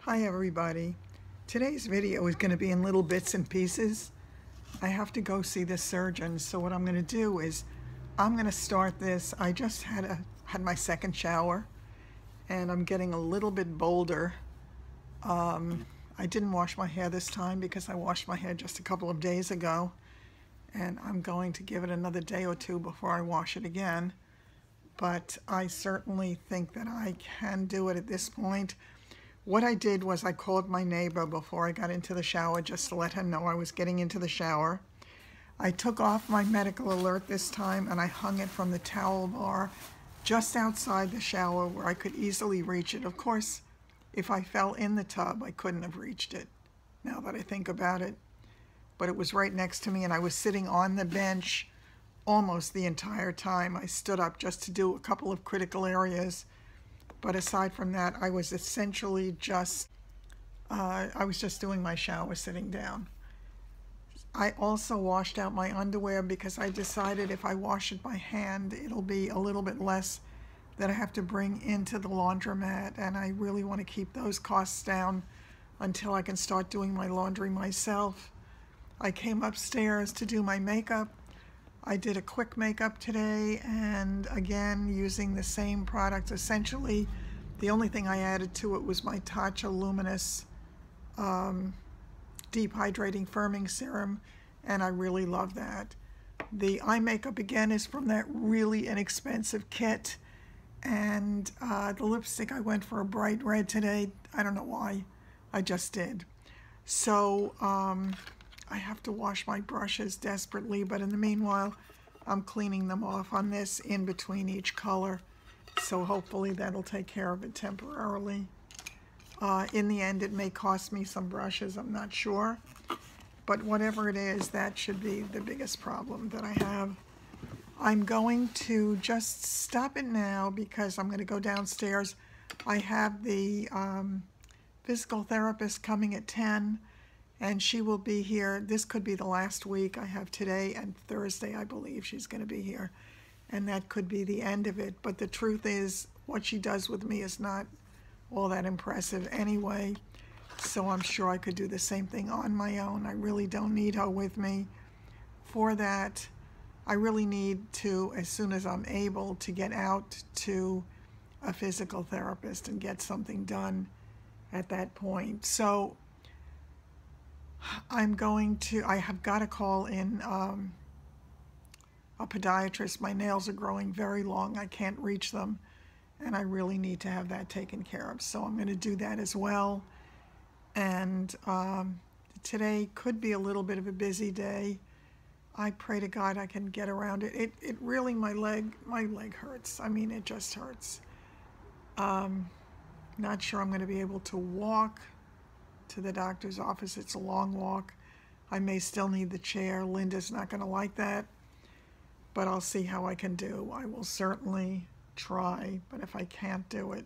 Hi everybody. Today's video is going to be in little bits and pieces. I have to go see the surgeon, so what I'm going to do is I'm going to start this. I just had my second shower and I'm getting a little bit bolder. I didn't wash my hair this time because I washed my hair just a couple of days ago, and I'm going to give it another day or two before I wash it again. But I certainly think that I can do it at this point. What I did was I called my neighbor before I got into the shower just to let her know I was getting into the shower. I took off my medical alert this time and I hung it from the towel bar just outside the shower where I could easily reach it. Of course, if I fell in the tub, I couldn't have reached it, now that I think about it. But it was right next to me and I was sitting on the bench almost the entire time. I stood up just to do a couple of critical areas. But aside from that, I was essentially just, I was just doing my shower sitting down. I also washed out my underwear because I decided if I wash it by hand, it'll be a little bit less that I have to bring into the laundromat, and I really want to keep those costs down until I can start doing my laundry myself. I came upstairs to do my makeup. I did a quick makeup today, and again using the same products. Essentially the only thing I added to it was my Tatcha Luminous Deep Hydrating Firming Serum, and I really love that. The eye makeup again is from that really inexpensive kit, and the lipstick, I went for a bright red today. I don't know why, I just did. So I have to wash my brushes desperately, but in the meanwhile, I'm cleaning them off on this in between each color. So hopefully that'll take care of it temporarily. In the end, it may cost me some brushes, I'm not sure. But whatever it is, that should be the biggest problem that I have. I'm going to just stop it now because I'm going to go downstairs. I have the physical therapist coming at 10. And she will be here. This could be the last week. I have today and Thursday, I believe she's going to be here. And that could be the end of it. But the truth is, what she does with me is not all that impressive anyway. So I'm sure I could do the same thing on my own. I really don't need her with me for that. I really need to, as soon as I'm able, to get out to a physical therapist and get something done at that point. So I have got to call in a podiatrist. My nails are growing very long. I can't reach them, and I really need to have that taken care of. So I'm going to do that as well. And today could be a little bit of a busy day. I pray to God I can get around it. It really, my leg hurts. I mean, it just hurts. Not sure I'm going to be able to walk to the doctor's office. It's a long walk. I may still need the chair. Linda's not going to like that, but I'll see how I can do. I will certainly try, but if I can't do it,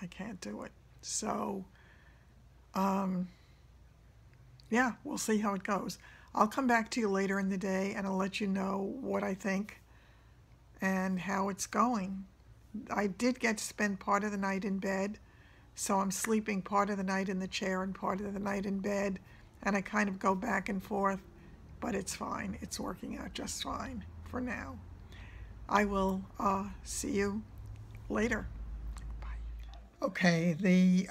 I can't do it. So yeah, we'll see how it goes. I'll come back to you later in the day and I'll let you know what I think and how it's going. I did get to spend part of the night in bed. So I'm sleeping part of the night in the chair and part of the night in bed, and I kind of go back and forth, but it's fine. It's working out just fine for now. I will see you later. Bye. Okay, the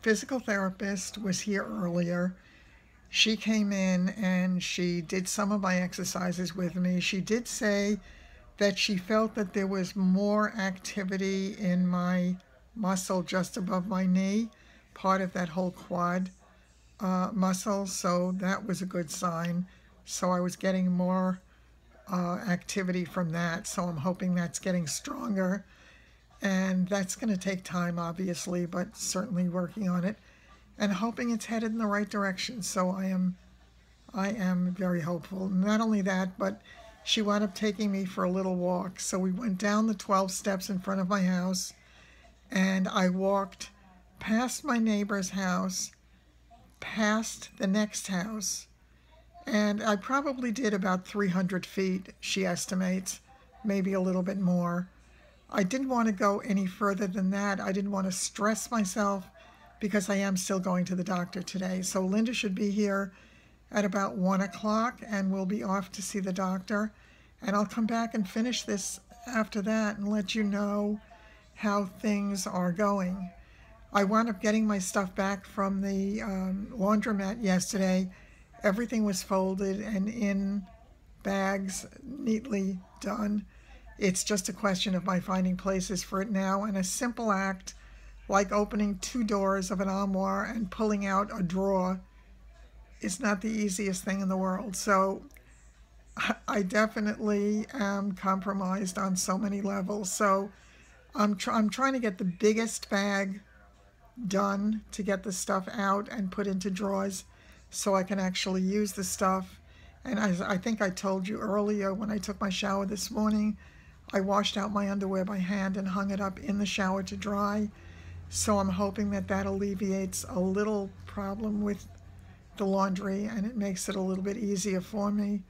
physical therapist was here earlier. She came in and she did some of my exercises with me. She did say that she felt that there was more activity in my muscle just above my knee, part of that whole quad muscle, so that was a good sign. So I was getting more activity from that, so I'm hoping that's getting stronger, and that's going to take time obviously, but certainly working on it and hoping it's headed in the right direction. So I am very hopeful. Not only that, but she wound up taking me for a little walk. So we went down the 12 steps in front of my house, and I walked past my neighbor's house, past the next house, and I probably did about 300 feet, she estimates, maybe a little bit more. I didn't want to go any further than that. I didn't want to stress myself because I am still going to the doctor today. So Linda should be here at about 1 o'clock, and we'll be off to see the doctor. And I'll come back and finish this after that and let you know how things are going. I wound up getting my stuff back from the laundromat yesterday. Everything was folded and in bags, neatly done. It's just a question of my finding places for it now, and a simple act like opening 2 doors of an armoire and pulling out a drawer is not the easiest thing in the world. So I definitely am compromised on so many levels. So I'm trying to get the biggest bag done to get the stuff out and put into drawers so I can actually use the stuff. And I think I told you earlier, when I took my shower this morning, I washed out my underwear by hand and hung it up in the shower to dry. So I'm hoping that that alleviates a little problem with the laundry, and it makes it a little bit easier for me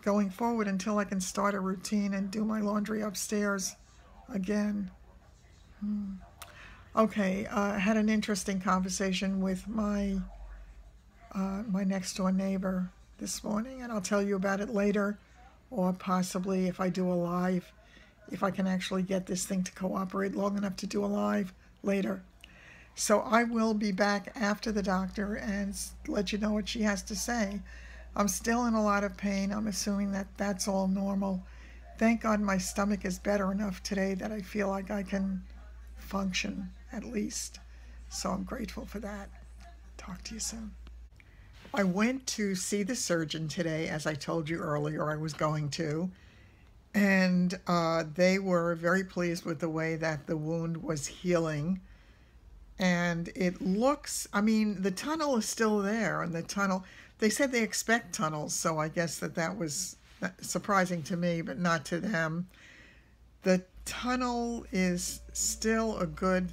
going forward until I can start a routine and do my laundry upstairs again. Okay, I had an interesting conversation with my next door neighbor this morning, and I'll tell you about it later, or possibly if I do a live, if I can actually get this thing to cooperate long enough to do a live later. So I will be back after the doctor and let you know what she has to say. I'm still in a lot of pain. I'm assuming that that's all normal. Thank God my stomach is better enough today that I feel like I can function at least. So I'm grateful for that. Talk to you soon. I went to see the surgeon today, as I told you earlier I was going to, and they were very pleased with the way that the wound was healing. And it looks, I mean, the tunnel is still there, and the tunnel, they said they expect tunnels, so I guess that was surprising to me, but not to them. The tunnel is still a good,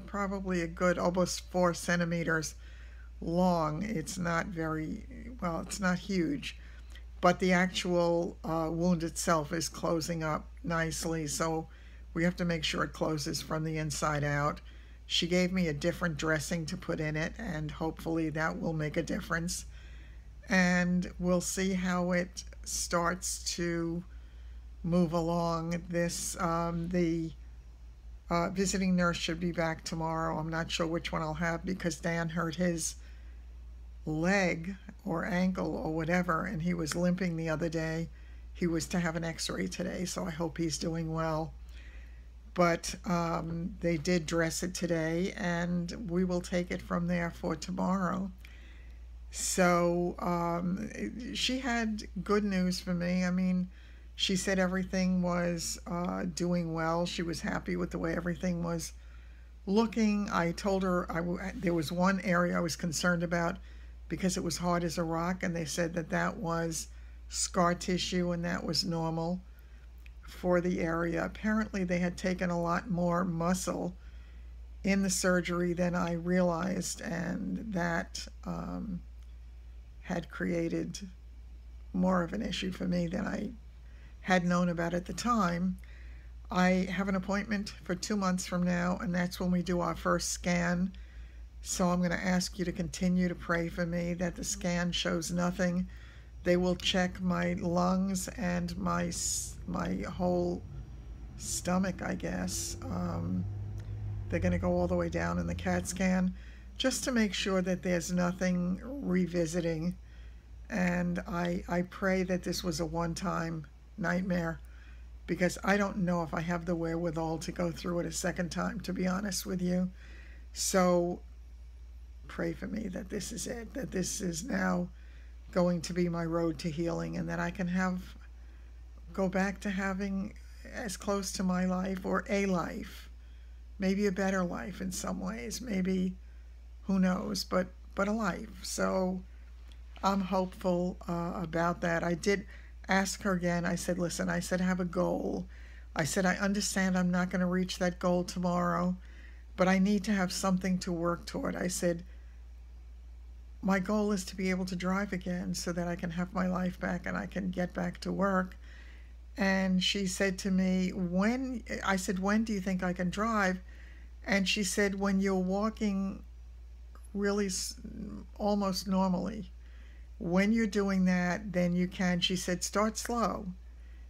probably a good almost 4 centimeters long. It's not very, well, it's not huge, but the actual wound itself is closing up nicely, so we have to make sure it closes from the inside out. She gave me a different dressing to put in it, and hopefully that will make a difference. And we'll see how it starts to move along. The visiting nurse should be back tomorrow. I'm not sure which one I'll have because Dan hurt his leg or ankle or whatever, and he was limping the other day. He was to have an x-ray today, so I hope he's doing well. But they did dress it today, and we will take it from there for tomorrow. So she had good news for me. I mean, she said everything was doing well. She was happy with the way everything was looking. I told her there was one area I was concerned about because it was hard as a rock, and they said that was scar tissue, and that was normal for the area. Apparently they had taken a lot more muscle in the surgery than I realized, and that had created more of an issue for me than I had known about at the time. I have an appointment for 2 months from now, and that's when we do our first scan. So I'm going to ask you to continue to pray for me that the scan shows nothing. They will check my lungs and my whole stomach, I guess. They're going to go all the way down in the CAT scan just to make sure that there's nothing revisiting. And I pray that this was a one-time nightmare, because I don't know if I have the wherewithal to go through it a second time, to be honest with you. So pray for me that this is it, that this is now going to be my road to healing, and that I can go back to having as close to my life, or a life, maybe a better life in some ways, maybe, who knows, but a life. So I'm hopeful about that. I did ask her again. I said, listen, I said, have a goal. I said, I understand I'm not going to reach that goal tomorrow, but I need to have something to work toward. I said, my goal is to be able to drive again so that I can have my life back and I can get back to work. And she said to me, I said, when do you think I can drive? And she said when you're walking really almost normally, when you're doing that, then you can, she said, start slow.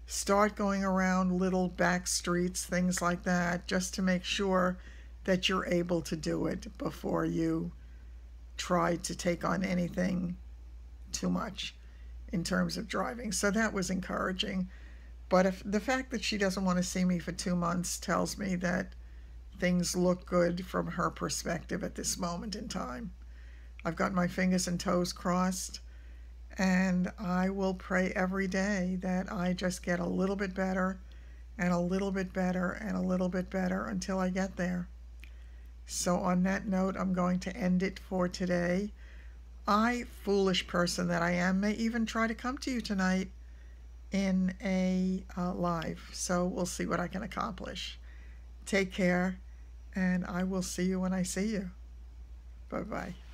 Start going around little back streets, things like that, just to make sure that you're able to do it before you try to take on anything too much in terms of driving. So that was encouraging. But if the fact that she doesn't want to see me for 2 months tells me that things look good from her perspective at this moment in time. I've got my fingers and toes crossed, and I will pray every day that I just get a little bit better and a little bit better and a little bit better until I get there. So on that note, I'm going to end it for today. I, foolish person that I am, may even try to come to you tonight in a live. So we'll see what I can accomplish. Take care, and I will see you when I see you. Bye-bye.